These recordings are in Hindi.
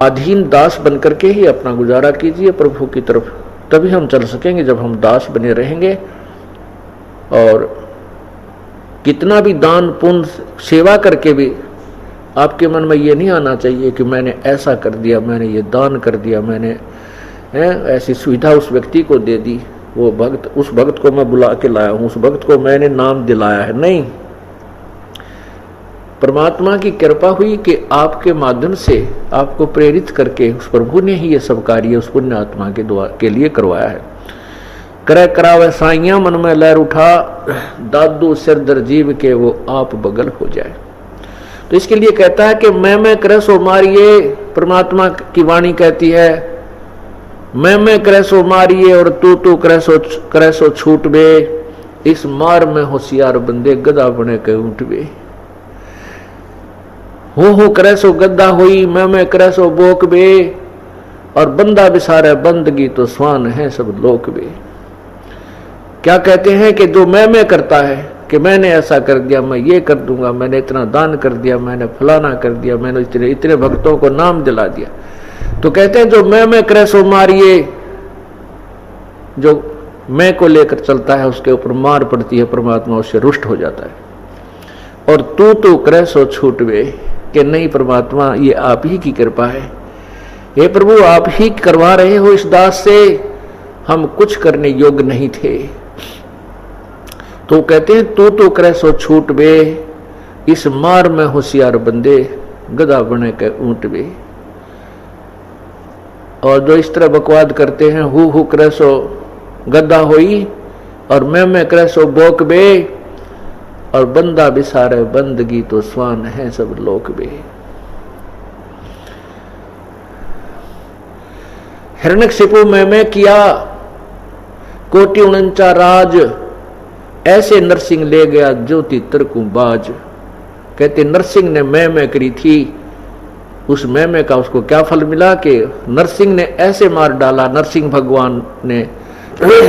अधीन दास बन करके ही अपना गुजारा कीजिए प्रभु की तरफ, तभी हम चल सकेंगे। जब हम दास बने रहेंगे और कितना भी दान पुण्य सेवा करके भी आपके मन में ये नहीं आना चाहिए कि मैंने ऐसा कर दिया, मैंने ये दान कर दिया, मैंने ऐसी सुविधा उस व्यक्ति को दे दी, वो भक्त, उस भक्त को मैं बुला के लाया हूं, उस भक्त को मैंने नाम दिलाया है। नहीं, परमात्मा की कृपा हुई कि आपके माध्यम से आपको प्रेरित करके उस प्रभु ने ही ये सब कार्य उस पुण्य आत्मा के लिए करवाया है। करे करावे साइया मन में लहर उठा, दादू सिर दर जीव के वो आप बगल हो जाए। तो इसके लिए कहता है कि मैं करे सो मारिए, परमात्मा की वाणी कहती है मैं करे सो मारिए और तू करे सो छूट बे, इस मार में होशियार बंदे गदा बने के उठ बे। हो करे सो गद्दा हुई, मैं करे सो बोक बे, और बंदा बिसारे बंदगी तो स्वान है सब लोक बे। क्या कहते हैं कि जो मैं करता है कि मैंने ऐसा कर दिया, मैं ये कर दूंगा, मैंने इतना दान कर दिया, मैंने फलाना कर दिया, मैंने इतने भक्तों को नाम दिला दिया, तो कहते हैं जो मैं करे सो मारिए, जो मैं को लेकर चलता है उसके ऊपर मार पड़ती है, परमात्मा उससे रुष्ट हो जाता है। और तू करे सो छूटवे, कि नहीं परमात्मा ये आप ही की कृपा है, हे प्रभु आप ही करवा रहे हो इस दास से, हम कुछ करने योग्य नहीं थे। तो कहते हैं तू करे सो छूट बे, इस मार में होशियार बंदे गधा बने के ऊंट बे। और जो इस तरह बकवाद करते हैं हु करे सो गद्दा होई और मैं करे सो बोक बे, और बंदा बिसारे बंदगी तो स्वान है सब लोक बे। हिरण्यकशिपु मैं किया कोटि 49 राज, ऐसे नरसिंह ले गया ज्योति तरकू बाज। कहते नरसिंह ने मैं करी थी, उस मैं का उसको क्या फल मिला कि नरसिंह ने ऐसे मार डाला, नरसिंह भगवान ने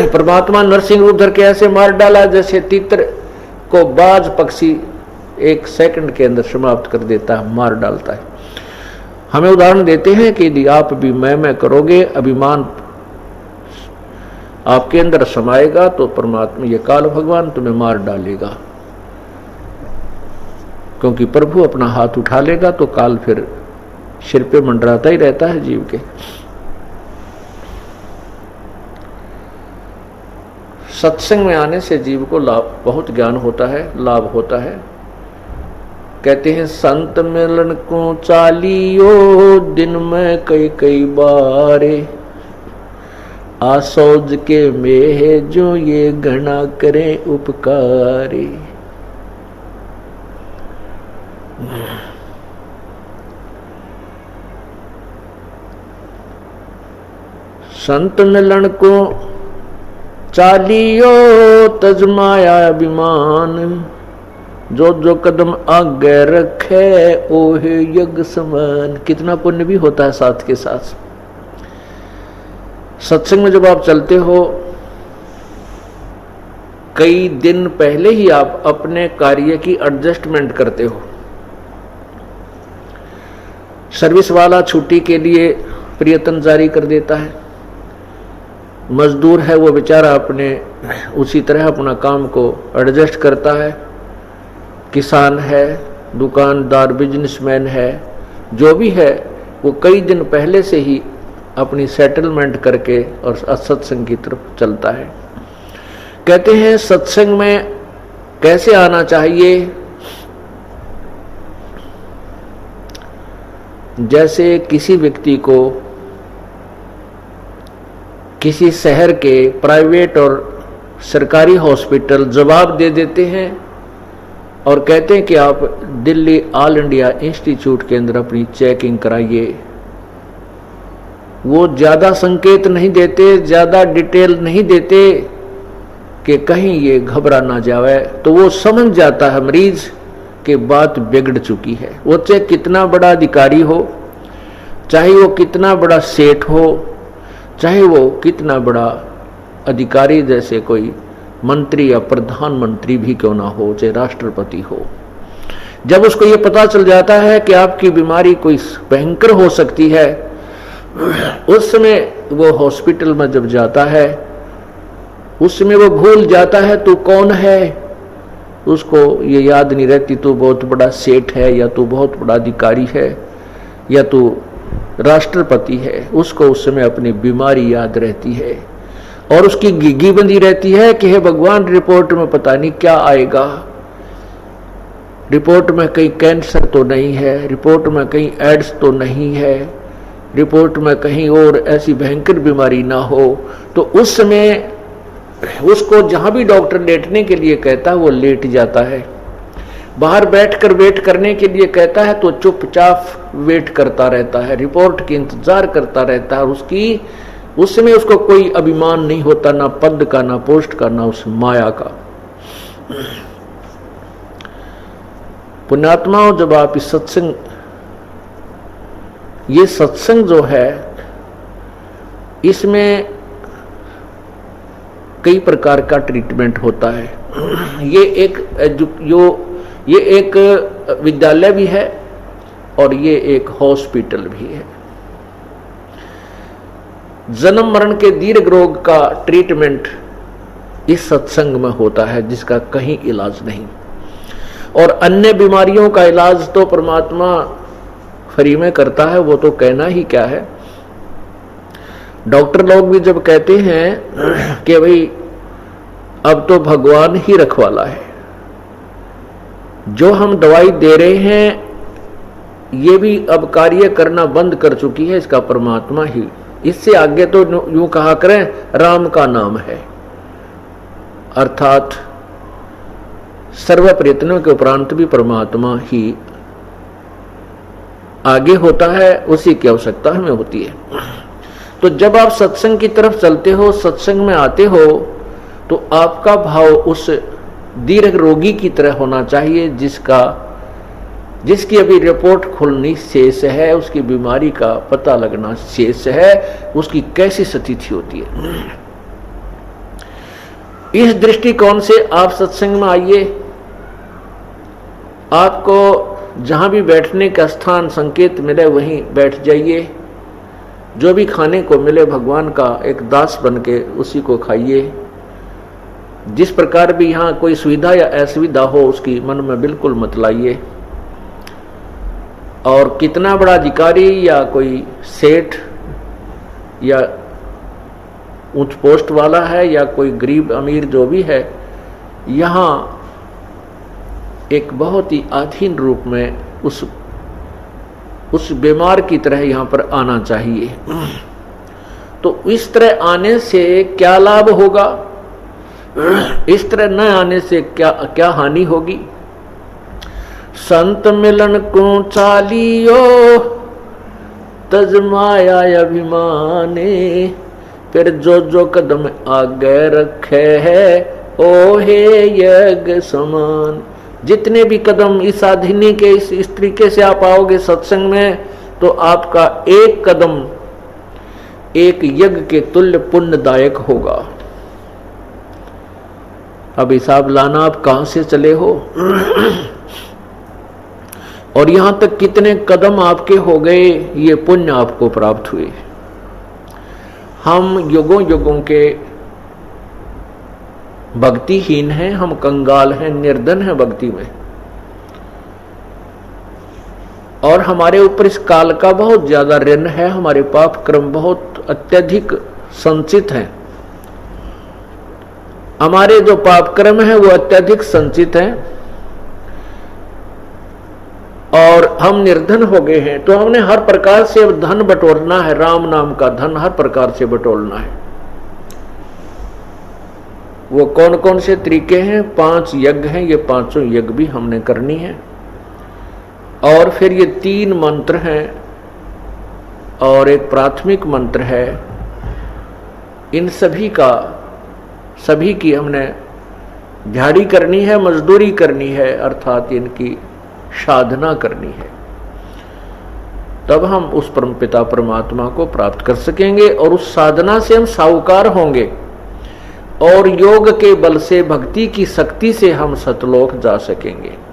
परमात्मा नरसिंह रूप धर के ऐसे मार डाला जैसे तीतर को बाज पक्षी 1 सेकंड के अंदर समाप्त कर देता है, मार डालता है। हमें उदाहरण देते हैं कि यदि आप भी मैं करोगे, अभिमान आपके अंदर समाएगा तो परमात्मा ये काल भगवान तुम्हें मार डालेगा, क्योंकि प्रभु अपना हाथ उठा लेगा तो काल फिर सिर पे मंडराता ही रहता है जीव के। सत्संग में आने से जीव को लाभ, बहुत ज्ञान होता है, लाभ होता है। कहते हैं संत मिलन को चालियो, दिन में कई बारे, आसौज के मेह जो ये घना करे उपकारी। संत मिलन को चालियो, तजमाया अभिमान, जो कदम आगे रखे ओहे यज्ञ समान। कितना पुण्य भी होता है साथ के साथ। सत्संग में जब आप चलते हो, कई दिन पहले ही आप अपने कार्य की एडजस्टमेंट करते हो। सर्विस वाला छुट्टी के लिए प्रयत्न जारी कर देता है, मजदूर है वो बेचारा अपने उसी तरह अपना काम को एडजस्ट करता है, किसान है, दुकानदार, बिजनेसमैन है, जो भी है वो कई दिन पहले से ही अपनी सेटलमेंट करके और सत्संग की तरफ चलता है। कहते हैं सत्संग में कैसे आना चाहिए, जैसे किसी व्यक्ति को किसी शहर के प्राइवेट और सरकारी हॉस्पिटल जवाब दे देते हैं और कहते हैं कि आप दिल्ली ऑल इंडिया इंस्टीट्यूट के अंदर अपनी चेकिंग कराइए। वो ज्यादा संकेत नहीं देते, ज्यादा डिटेल नहीं देते कि कहीं ये घबरा ना जाए, तो वो समझ जाता है मरीज कि बात बिगड़ चुकी है। वो चाहे कितना बड़ा अधिकारी हो, चाहे वो कितना बड़ा सेठ हो, चाहे वो कितना बड़ा अधिकारी जैसे कोई मंत्री या प्रधानमंत्री भी क्यों ना हो, चाहे राष्ट्रपति हो, जब उसको ये पता चल जाता है कि आपकी बीमारी कोई भयंकर हो सकती है, उस समय वो हॉस्पिटल में जब जाता है, उस समय वो भूल जाता है तू कौन है। उसको ये याद नहीं रहती तू बहुत बड़ा सेठ है, या तू बहुत बड़ा अधिकारी है, या तू राष्ट्रपति है। उसको उस समय अपनी बीमारी याद रहती है और उसकी गिग्गी बंधी रहती है कि हे भगवान, रिपोर्ट में पता नहीं क्या आएगा, रिपोर्ट में कहीं कैंसर तो नहीं है, रिपोर्ट में कहीं एड्स तो नहीं है, रिपोर्ट में कहीं और ऐसी भयंकर बीमारी ना हो। तो उस समय उसको जहां भी डॉक्टर लेटने के लिए कहता है वो लेट जाता है। बाहर बैठकर वेट करने के लिए कहता है तो चुपचाप वेट करता रहता है, रिपोर्ट की इंतजार करता रहता है। उस समय उसको कोई अभिमान नहीं होता, ना पद का, ना पोस्ट का, ना उस माया का। पुण्यात्माओं, जब आप इस सत्संग, ये सत्संग जो है, इसमें कई प्रकार का ट्रीटमेंट होता है। ये एक विद्यालय भी है और ये एक हॉस्पिटल भी है। जन्म मरण के दीर्घ रोग का ट्रीटमेंट इस सत्संग में होता है, जिसका कहीं इलाज नहीं। और अन्य बीमारियों का इलाज तो परमात्मा फ्री में करता है, वो तो कहना ही क्या है। डॉक्टर लोग भी जब कहते हैं कि भाई अब तो भगवान ही रखवाला है, जो हम दवाई दे रहे हैं ये भी अब कार्य करना बंद कर चुकी है, इसका परमात्मा ही। इससे आगे तो यूं कहा करें राम का नाम है, अर्थात सर्व प्रयत्नों के उपरांत भी परमात्मा ही आगे होता है, उसी की आवश्यकता हमें होती है। तो जब आप सत्संग की तरफ चलते हो, सत्संग में आते हो, तो आपका भाव उस दीर्घ रोगी की तरह होना चाहिए, जिसकी अभी रिपोर्ट खुलनी शेष है, उसकी बीमारी का पता लगना शेष है, उसकी कैसी स्थिति होती है। इस दृष्टिकोण से आप सत्संग में आइए। आपको जहां भी बैठने का स्थान संकेत मिले वहीं बैठ जाइए। जो भी खाने को मिले भगवान का एक दास बन के उसी को खाइए। जिस प्रकार भी यहाँ कोई सुविधा या असुविधा हो उसकी मन में बिल्कुल मत लाइए। और कितना बड़ा अधिकारी या कोई सेठ या उच्च पोस्ट वाला है या कोई गरीब अमीर जो भी है, यहाँ एक बहुत ही अधीन रूप में उस बीमार की तरह यहाँ पर आना चाहिए। तो इस तरह आने से क्या लाभ होगा, इस तरह न आने से क्या हानि होगी। संत मिलन को चालियो तज माया अभिमाने, फिर जो कदम आगे रखे है ओ हे यज्ञ समान। जितने भी कदम इस साधिनी के इस तरीके से आप आओगे सत्संग में, तो आपका एक कदम एक यज्ञ के तुल्य पुण्यदायक होगा। अब हिसाब लाना आप कहां से चले हो और यहां तक कितने कदम आपके हो गए, ये पुण्य आपको प्राप्त हुए। हम युगों युगों के भक्तिहीन हैं, हम कंगाल हैं, निर्धन हैं भक्ति में, और हमारे ऊपर इस काल का बहुत ज्यादा ऋण है। हमारे पाप कर्म बहुत अत्यधिक संचित हैं। हमारे जो पाप कर्म है वो अत्यधिक संचित हैं और हम निर्धन हो गए हैं। तो हमने हर प्रकार से धन बटोरना है, राम नाम का धन हर प्रकार से बटोरना है। वो कौन कौन से तरीके हैं? 5 यज्ञ हैं, ये 5 यज्ञ भी हमने करनी है। और फिर ये 3 मंत्र हैं और एक प्राथमिक मंत्र है। इन सभी की हमने झाड़ी करनी है, मजदूरी करनी है, अर्थात इनकी साधना करनी है। तब हम उस परमपिता परमात्मा को प्राप्त कर सकेंगे और उस साधना से हम साहूकार होंगे और योग के बल से, भक्ति की शक्ति से हम सतलोक जा सकेंगे।